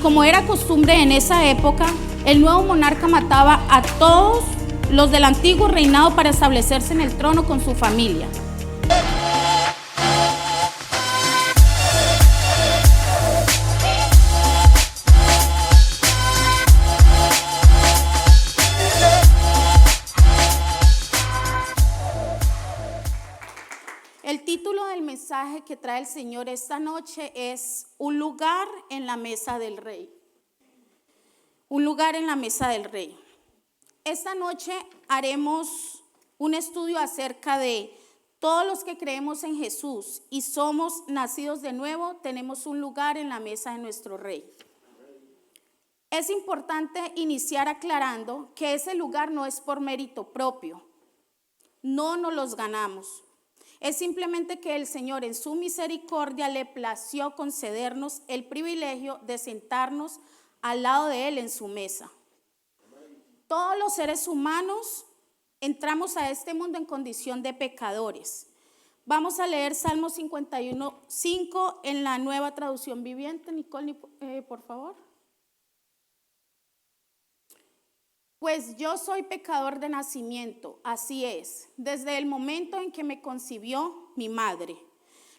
como era costumbre en esa época, el nuevo monarca mataba a todos los del antiguo reinado para establecerse en el trono con su familia. El título del mensaje que trae el Señor esta noche es Un lugar en la mesa del Rey. Un lugar en la mesa del Rey. Esta noche haremos un estudio acerca de todos los que creemos en Jesús y somos nacidos de nuevo, tenemos un lugar en la mesa de nuestro Rey. Es importante iniciar aclarando que ese lugar no es por mérito propio, no nos los ganamos. Es simplemente que el Señor en su misericordia le plació concedernos el privilegio de sentarnos al lado de Él en su mesa. Todos los seres humanos entramos a este mundo en condición de pecadores. Vamos a leer Salmo 51:5 en la Nueva Traducción Viviente. Nicole, por favor. Pues yo soy pecador de nacimiento, así es, desde el momento en que me concibió mi madre.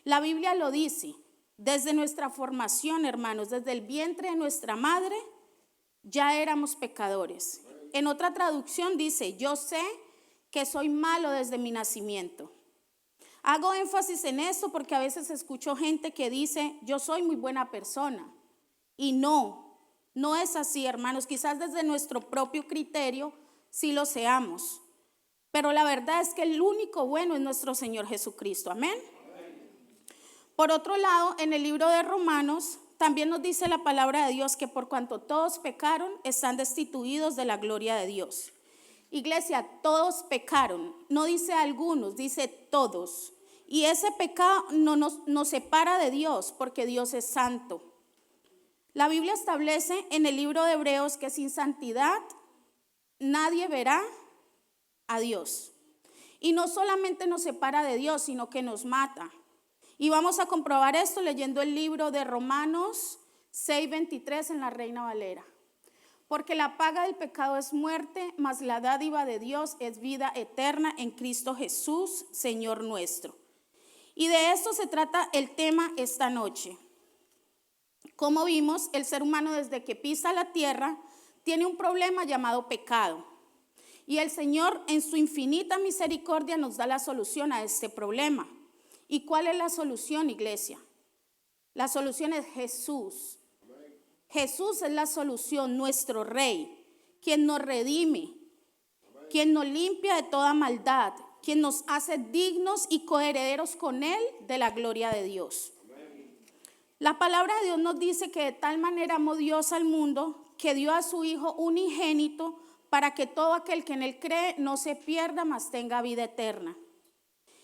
La Biblia lo dice, desde nuestra formación, hermanos, desde el vientre de nuestra madre, ya éramos pecadores. En otra traducción dice, yo sé que soy malo desde mi nacimiento. Hago énfasis en esto porque a veces escucho gente que dice, yo soy muy buena persona. Y no es así, hermanos. Quizás desde nuestro propio criterio sí lo seamos. Pero la verdad es que el único bueno es nuestro Señor Jesucristo. Amén. Por otro lado, en el libro de Romanos también nos dice la palabra de Dios que por cuanto todos pecaron, están destituidos de la gloria de Dios. Iglesia, todos pecaron. No dice algunos, dice todos. Y ese pecado no nos separa de Dios porque Dios es santo. La Biblia establece en el libro de Hebreos que sin santidad nadie verá a Dios. Y no solamente nos separa de Dios, sino que nos mata. Y vamos a comprobar esto leyendo el libro de Romanos 6:23 en la Reina Valera. Porque la paga del pecado es muerte, mas la dádiva de Dios es vida eterna en Cristo Jesús, Señor nuestro. Y de esto se trata el tema esta noche. Como vimos, el ser humano desde que pisa la tierra tiene un problema llamado pecado. Y el Señor en su infinita misericordia nos da la solución a este problema. ¿Y cuál es la solución, iglesia? La solución es Jesús. Jesús es la solución, nuestro Rey, quien nos redime, quien nos limpia de toda maldad, quien nos hace dignos y coherederos con Él de la gloria de Dios. La palabra de Dios nos dice que de tal manera amó Dios al mundo que dio a su Hijo unigénito para que todo aquel que en Él cree no se pierda, mas tenga vida eterna.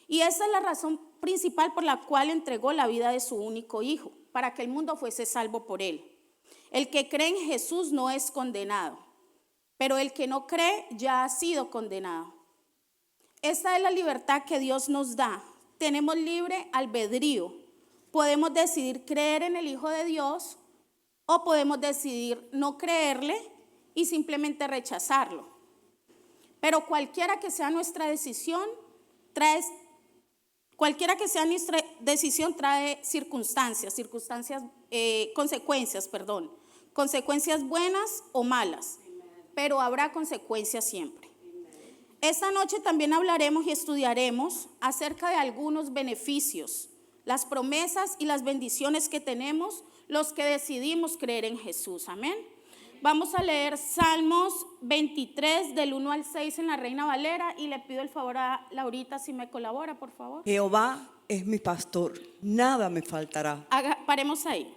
Y esa es la razón principal por la cual entregó la vida de su único Hijo, para que el mundo fuese salvo por Él. El que cree en Jesús no es condenado, pero el que no cree ya ha sido condenado. Esta es la libertad que Dios nos da. Tenemos libre albedrío. Podemos decidir creer en el Hijo de Dios o podemos decidir no creerle y simplemente rechazarlo. Pero cualquiera que sea nuestra decisión, trae consecuencias buenas o malas, pero habrá consecuencias siempre. Esta noche también hablaremos y estudiaremos acerca de algunos beneficios, las promesas y las bendiciones que tenemos los que decidimos creer en Jesús. Amén. Vamos a leer Salmos 23 del 1 al 6 en la Reina Valera y le pido el favor a Laurita si me colabora, por favor. Jehová es mi pastor, nada me faltará. Paremos ahí.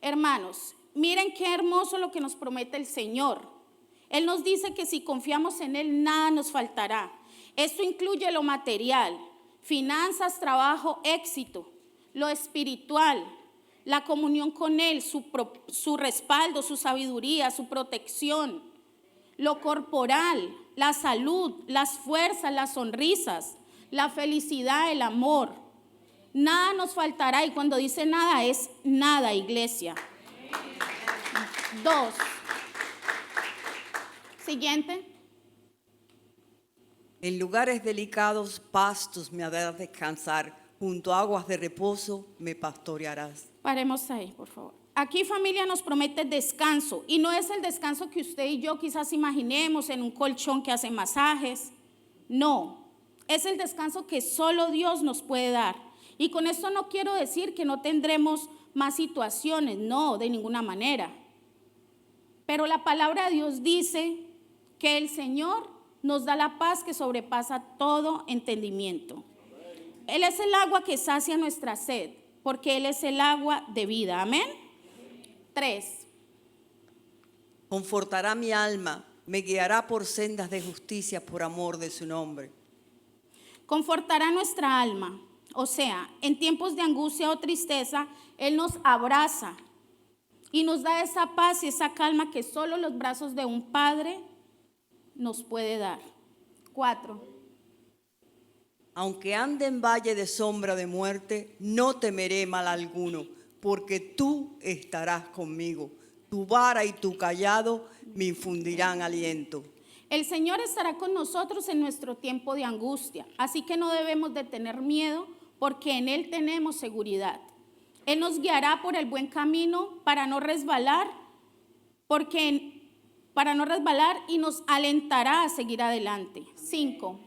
Hermanos, miren qué hermoso lo que nos promete el Señor. Él nos dice que si confiamos en Él, nada nos faltará. Esto incluye lo material, finanzas, trabajo, éxito, lo espiritual, la comunión con Él, su respaldo, su sabiduría, su protección, lo corporal, la salud, las fuerzas, las sonrisas, la felicidad, el amor. Nada nos faltará, y cuando dice nada es nada, iglesia. 2. Siguiente. En lugares delicados pastos me harás descansar, junto a aguas de reposo me pastorearás. Paremos ahí, por favor. Aquí familia nos promete descanso y no es el descanso que usted y yo quizás imaginemos en un colchón que hace masajes. No, es el descanso que solo Dios nos puede dar. Y con esto no quiero decir que no tendremos más situaciones, no, de ninguna manera. Pero la palabra de Dios dice que el Señor nos da la paz que sobrepasa todo entendimiento. Él es el agua que sacia nuestra sed, porque Él es el agua de vida. Amén. 3. Confortará mi alma, me guiará por sendas de justicia por amor de su nombre. Confortará nuestra alma. O sea, en tiempos de angustia o tristeza, Él nos abraza y nos da esa paz y esa calma que solo los brazos de un padre nos puede dar. 4. Aunque ande en valle de sombra de muerte, no temeré mal alguno, porque tú estarás conmigo. Tu vara y tu cayado me infundirán aliento. El Señor estará con nosotros en nuestro tiempo de angustia, así que no debemos de tener miedo, porque en Él tenemos seguridad. Él nos guiará por el buen camino para no resbalar, y nos alentará a seguir adelante. 5.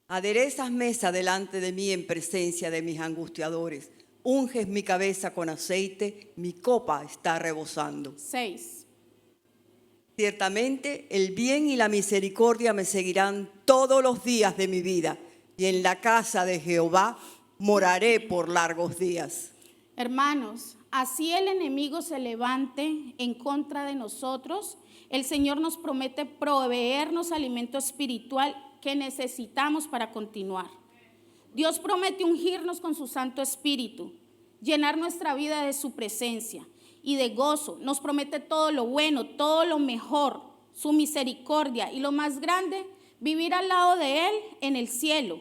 Aderezas mesa delante de mí en presencia de mis angustiadores. Unges mi cabeza con aceite, mi copa está rebosando. 6. Ciertamente el bien y la misericordia me seguirán todos los días de mi vida, y en la casa de Jehová moraré por largos días. Hermanos, así el enemigo se levante en contra de nosotros, el Señor nos promete proveernos alimento espiritual que necesitamos para continuar. Dios promete ungirnos con su Santo Espíritu, llenar nuestra vida de su presencia y de gozo. Nos promete todo lo bueno, todo lo mejor, su misericordia y lo más grande, vivir al lado de Él en el cielo.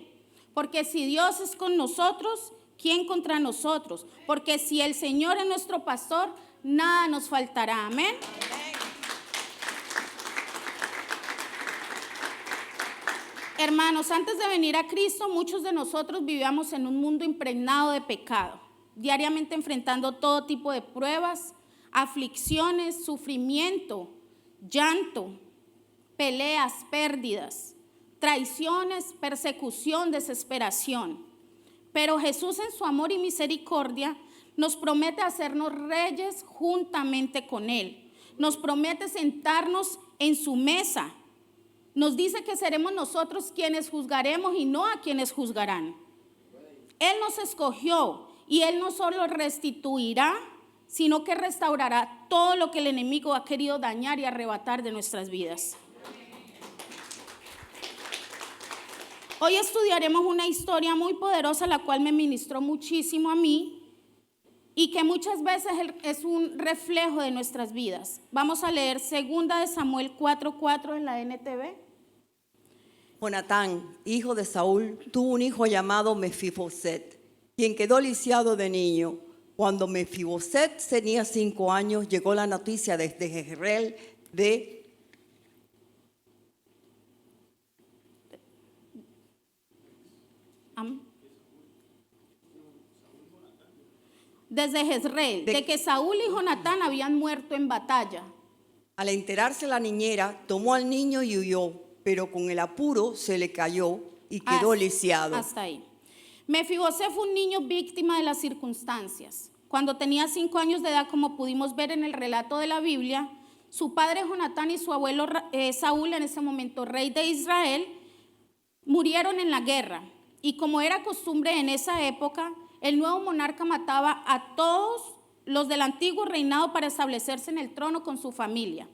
Porque si Dios es con nosotros, ¿quién contra nosotros? Porque si el Señor es nuestro pastor, nada nos faltará. Amén. Hermanos, antes de venir a Cristo, muchos de nosotros vivíamos en un mundo impregnado de pecado, diariamente enfrentando todo tipo de pruebas, aflicciones, sufrimiento, llanto, peleas, pérdidas, traiciones, persecución, desesperación. Pero Jesús en su amor y misericordia nos promete hacernos reyes juntamente con Él. Nos promete sentarnos en su mesa. Nos dice que seremos nosotros quienes juzgaremos y no a quienes juzgarán. Él nos escogió y Él no solo restituirá, sino que restaurará todo lo que el enemigo ha querido dañar y arrebatar de nuestras vidas. Hoy estudiaremos una historia muy poderosa, la cual me ministró muchísimo a mí y que muchas veces es un reflejo de nuestras vidas. Vamos a leer 2 de Samuel 4:4 en la NTV. Jonatán, hijo de Saúl, tuvo un hijo llamado Mefiboset, quien quedó lisiado de niño. Cuando Mefiboset tenía 5 años, llegó la noticia desde Jezreel de que Saúl y Jonatán habían muerto en batalla. Al enterarse la niñera, tomó al niño y huyó, pero con el apuro se le cayó y quedó lisiado. Hasta ahí. Mefiboset fue un niño víctima de las circunstancias. Cuando tenía 5 años de edad, como pudimos ver en el relato de la Biblia, su padre Jonatán y su abuelo Saúl, en ese momento rey de Israel, murieron en la guerra. Y como era costumbre en esa época, el nuevo monarca mataba a todos los del antiguo reinado para establecerse en el trono con su familia,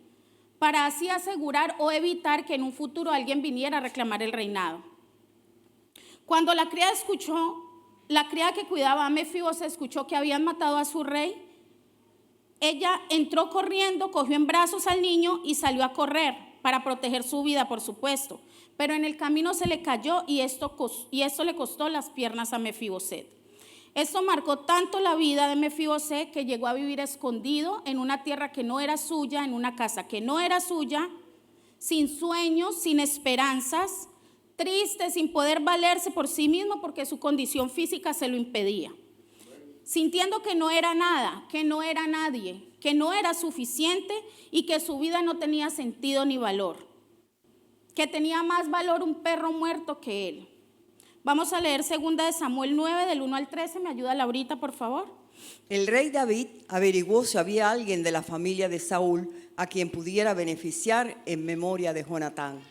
para así asegurar o evitar que en un futuro alguien viniera a reclamar el reinado. Cuando la criada que cuidaba a Mefiboset escuchó que habían matado a su rey, ella entró corriendo, cogió en brazos al niño y salió a correr para proteger su vida, por supuesto. Pero en el camino se le cayó y esto le costó las piernas a Mefiboset. Esto marcó tanto la vida de Mefiboset que llegó a vivir escondido en una tierra que no era suya, en una casa que no era suya, sin sueños, sin esperanzas, triste, sin poder valerse por sí mismo porque su condición física se lo impedía. Sintiendo que no era nada, que no era nadie, que no era suficiente y que su vida no tenía sentido ni valor, que tenía más valor un perro muerto que él. Vamos a leer 2 de Samuel 9, del 1 al 13. ¿Me ayuda Laurita, por favor? El rey David averiguó si había alguien de la familia de Saúl a quien pudiera beneficiar en memoria de Jonatán.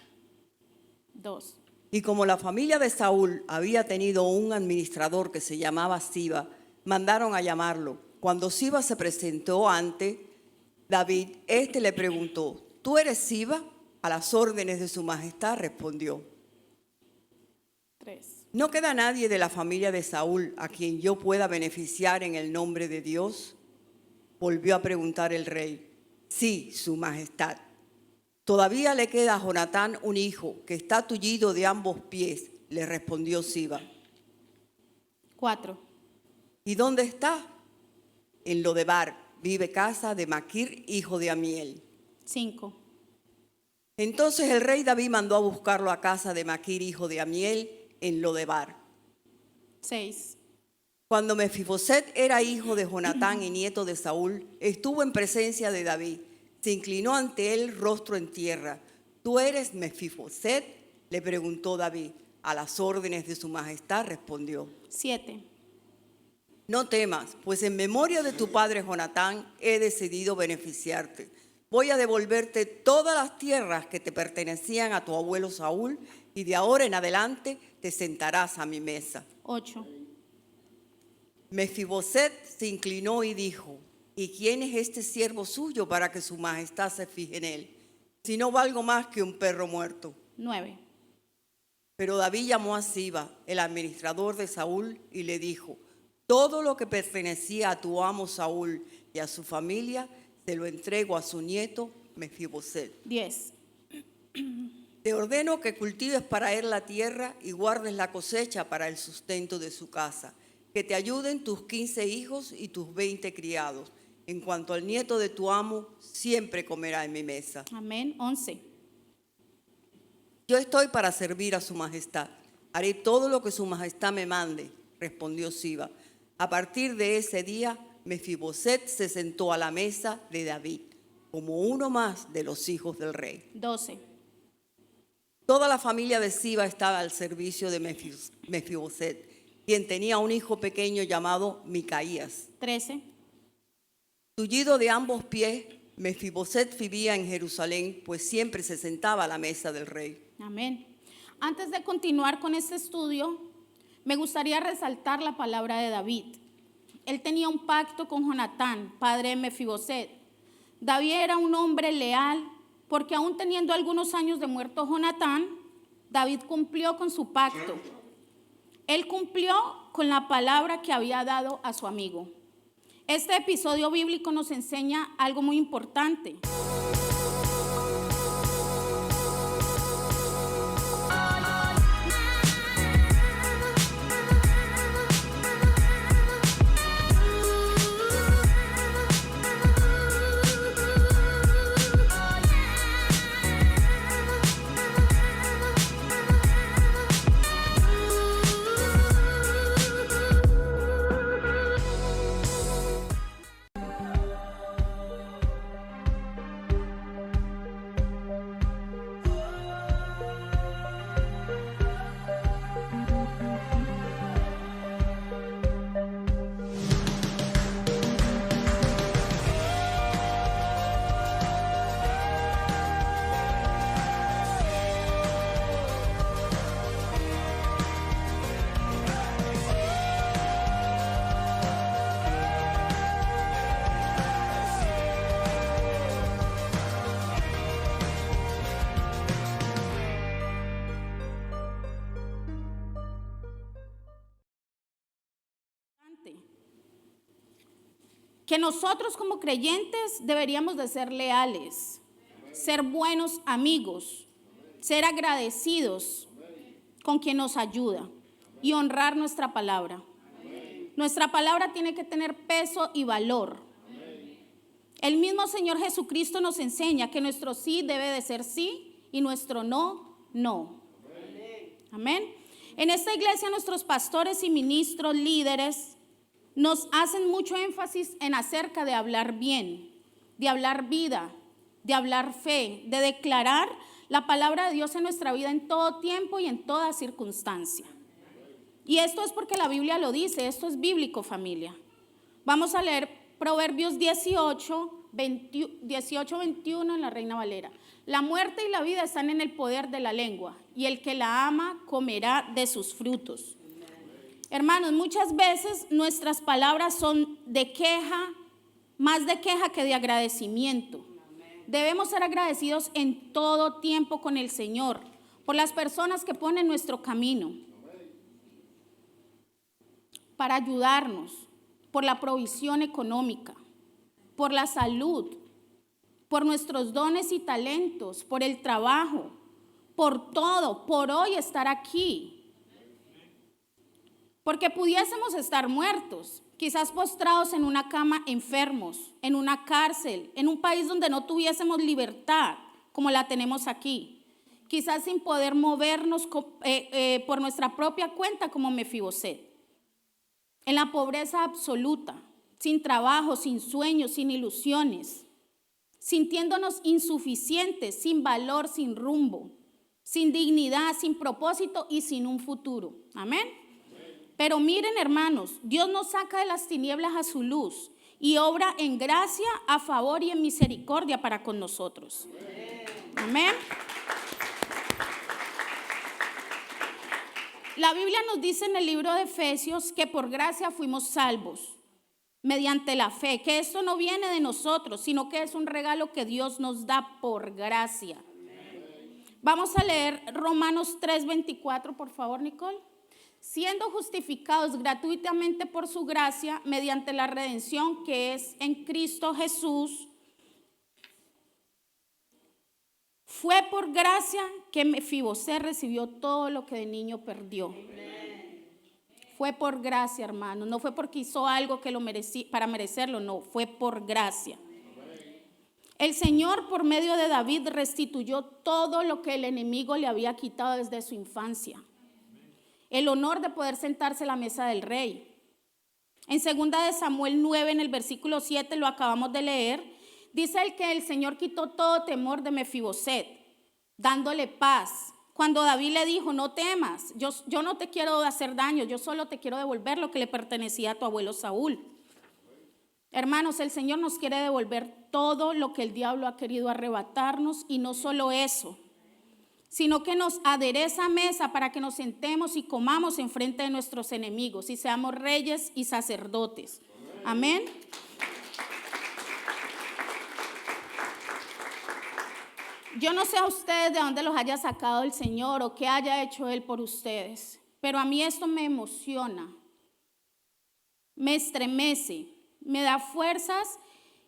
2. Y como la familia de Saúl había tenido un administrador que se llamaba Siba, mandaron a llamarlo. Cuando Siba se presentó ante David, éste le preguntó: ¿tú eres Siba? A las órdenes de su majestad, respondió. 3. ¿No queda nadie de la familia de Saúl a quien yo pueda beneficiar en el nombre de Dios? Volvió a preguntar el rey. Sí, su majestad. Todavía le queda a Jonatán un hijo que está tullido de ambos pies, le respondió Siba. 4. ¿Y dónde está? En Lodebar, vive casa de Maquir, hijo de Amiel. 5. Entonces el rey David mandó a buscarlo a casa de Maquir, hijo de Amiel, en Lodebar. 6. Cuando Mefiboset era hijo de Jonatán y nieto de Saúl, estuvo en presencia de David. Se inclinó ante él rostro en tierra. ¿Tú eres Mefiboset?, le preguntó David. A las órdenes de su majestad, respondió. 7. No temas, pues en memoria de tu padre Jonatán he decidido beneficiarte. Voy a devolverte todas las tierras que te pertenecían a tu abuelo Saúl y de ahora en adelante te sentarás a mi mesa. 8. Mefiboset se inclinó y dijo: ¿y quién es este siervo suyo para que su majestad se fije en él? Si no valgo más que un perro muerto. 9. Pero David llamó a Siba, el administrador de Saúl, y le dijo: todo lo que pertenecía a tu amo Saúl y a su familia, te lo entrego a su nieto Mefiboset. 10. Te ordeno que cultives para él la tierra y guardes la cosecha para el sustento de su casa. Que te ayuden tus 15 hijos y tus 20 criados. En cuanto al nieto de tu amo, siempre comerá en mi mesa. Amén. 11. Yo estoy para servir a su majestad. Haré todo lo que su majestad me mande, respondió Siba. A partir de ese día, Mefiboset se sentó a la mesa de David, como uno más de los hijos del rey. 12. Toda la familia de Siba estaba al servicio de Mefiboset, quien tenía un hijo pequeño llamado Micaías. 13. Tullido de ambos pies, Mefiboset vivía en Jerusalén, pues siempre se sentaba a la mesa del rey. Amén. Antes de continuar con este estudio, me gustaría resaltar la palabra de David. Él tenía un pacto con Jonatán, padre de Mefiboset. David era un hombre leal, porque aún teniendo algunos años de muerto Jonatán, David cumplió con su pacto. Él cumplió con la palabra que había dado a su amigo. Este episodio bíblico nos enseña algo muy importante. Que nosotros como creyentes deberíamos de ser leales, ser buenos amigos, ser agradecidos con quien nos ayuda y honrar nuestra palabra. Nuestra palabra tiene que tener peso y valor. El mismo Señor Jesucristo nos enseña que nuestro sí debe de ser sí y nuestro no, no. Amén. En esta iglesia nuestros pastores y ministros, líderes, nos hacen mucho énfasis en acerca de hablar bien, de hablar vida, de hablar fe, de declarar la palabra de Dios en nuestra vida en todo tiempo y en toda circunstancia. Y esto es porque la Biblia lo dice, esto es bíblico, familia. Vamos a leer Proverbios 18:21 en la Reina Valera. La muerte y la vida están en el poder de la lengua, y el que la ama comerá de sus frutos. Hermanos, muchas veces nuestras palabras son de queja, más de queja que de agradecimiento. Debemos ser agradecidos en todo tiempo con el Señor, por las personas que ponen nuestro camino, para ayudarnos, por la provisión económica, por la salud, por nuestros dones y talentos, por el trabajo, por todo, por hoy estar aquí. Porque pudiésemos estar muertos, quizás postrados en una cama enfermos, en una cárcel, en un país donde no tuviésemos libertad como la tenemos aquí. Quizás sin poder movernos por nuestra propia cuenta como Mefiboset. En la pobreza absoluta, sin trabajo, sin sueños, sin ilusiones, sintiéndonos insuficientes, sin valor, sin rumbo, sin dignidad, sin propósito y sin un futuro. Amén. Pero miren, hermanos, Dios nos saca de las tinieblas a su luz y obra en gracia, a favor y en misericordia para con nosotros. Amén. La Biblia nos dice en el libro de Efesios que por gracia fuimos salvos mediante la fe, que esto no viene de nosotros, sino que es un regalo que Dios nos da por gracia. Vamos a leer Romanos 3:24, por favor, Nicole. Siendo justificados gratuitamente por su gracia, mediante la redención que es en Cristo Jesús. Fue por gracia que Mefiboset recibió todo lo que de niño perdió. Fue por gracia, hermano. No fue porque hizo algo que lo merecía, para merecerlo, no, fue por gracia. El Señor, por medio de David, restituyó todo lo que el enemigo le había quitado desde su infancia. El honor de poder sentarse a la mesa del rey. En 2 de Samuel 9, en el versículo 7, lo acabamos de leer, dice el que el Señor quitó todo temor de Mefiboset, dándole paz. Cuando David le dijo, no temas, yo no te quiero hacer daño, yo solo te quiero devolver lo que le pertenecía a tu abuelo Saúl. Hermanos, el Señor nos quiere devolver todo lo que el diablo ha querido arrebatarnos, y no solo eso, sino que nos adereza mesa para que nos sentemos y comamos en frente de nuestros enemigos y seamos reyes y sacerdotes. Amén. Yo no sé a ustedes de dónde los haya sacado el Señor o qué haya hecho Él por ustedes, pero a mí esto me emociona, me estremece, me da fuerzas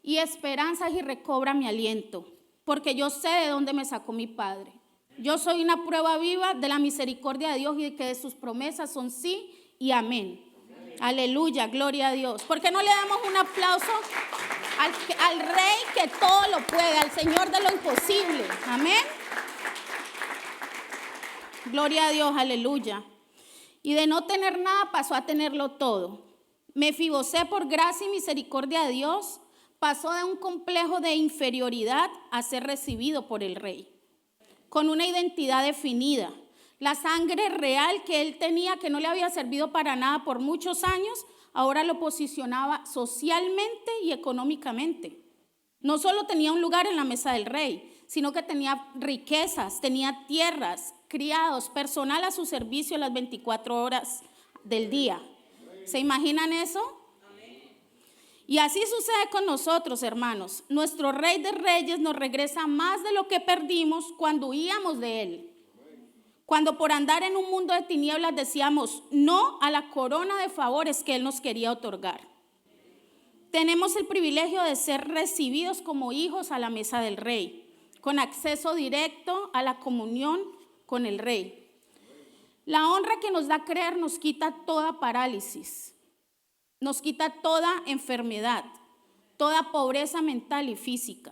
y esperanzas y recobra mi aliento, porque yo sé de dónde me sacó mi Padre. Yo soy una prueba viva de la misericordia de Dios y de que de sus promesas son sí y amén. Aleluya, gloria a Dios. ¿Por qué no le damos un aplauso al Rey que todo lo puede, al Señor de lo imposible? Amén. Gloria a Dios, aleluya. Y de no tener nada pasó a tenerlo todo. Mefiboset, por gracia y misericordia de Dios, pasó de un complejo de inferioridad a ser recibido por el Rey, con una identidad definida. La sangre real que él tenía, que no le había servido para nada por muchos años, ahora lo posicionaba socialmente y económicamente. No solo tenía un lugar en la mesa del rey, sino que tenía riquezas, tenía tierras, criados, personal a su servicio las 24 horas del día. ¿Se imaginan eso? Y así sucede con nosotros, hermanos. Nuestro Rey de Reyes nos regresa más de lo que perdimos cuando huíamos de Él. Cuando por andar en un mundo de tinieblas decíamos no a la corona de favores que Él nos quería otorgar. Tenemos el privilegio de ser recibidos como hijos a la mesa del Rey, con acceso directo a la comunión con el Rey. La honra que nos da creer nos quita toda parálisis. nos quita toda enfermedad, toda pobreza mental y física.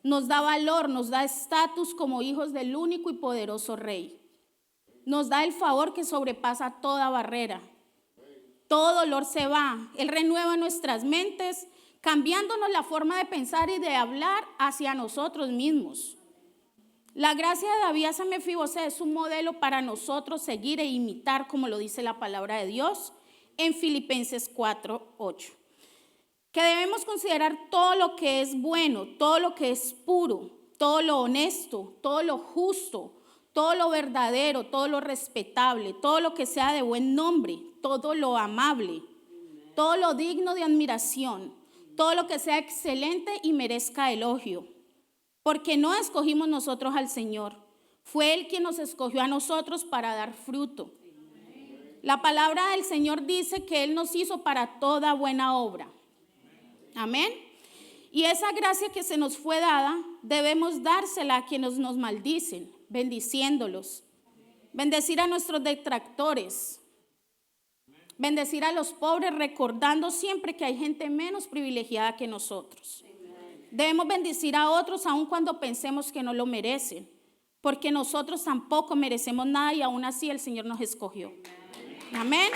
Nos da valor, nos da estatus como hijos del único y poderoso Rey. Nos da el favor que sobrepasa toda barrera. Todo dolor se va. Él renueva nuestras mentes, cambiándonos la forma de pensar y de hablar hacia nosotros mismos. La gracia de David hacia Mefiboset es un modelo para nosotros seguir e imitar, como lo dice la palabra de Dios en Filipenses 4:8. Que debemos considerar todo lo que es bueno, todo lo que es puro, todo lo honesto, todo lo justo, todo lo verdadero, todo lo respetable, todo lo que sea de buen nombre, todo lo amable, todo lo digno de admiración, todo lo que sea excelente y merezca elogio. Porque no escogimos nosotros al Señor, fue Él quien nos escogió a nosotros para dar fruto. La palabra del Señor dice que Él nos hizo para toda buena obra. Amén. Y esa gracia que se nos fue dada, debemos dársela a quienes nos maldicen, bendiciéndolos. Bendecir a nuestros detractores. Bendecir a los pobres, recordando siempre que hay gente menos privilegiada que nosotros. Debemos bendecir a otros aun cuando pensemos que no lo merecen, porque nosotros tampoco merecemos nada y aún así el Señor nos escogió. Amén.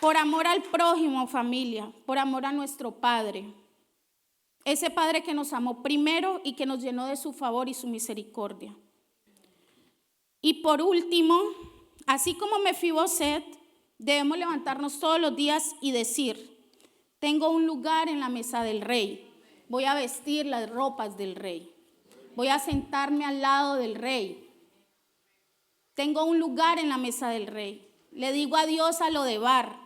Por amor al prójimo, familia, por amor a nuestro Padre. Ese Padre que nos amó primero y que nos llenó de su favor y su misericordia. Y por último, así como Mefiboset, debemos levantarnos todos los días y decir: tengo un lugar en la mesa del rey. Voy a vestir las ropas del rey. Voy a sentarme al lado del rey. Tengo un lugar en la mesa del rey. Le digo adiós a lo de bar.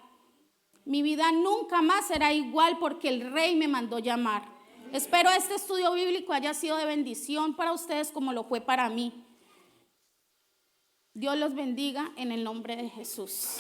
Mi vida nunca más será igual porque el rey me mandó llamar. Espero este estudio bíblico haya sido de bendición para ustedes como lo fue para mí. Dios los bendiga en el nombre de Jesús.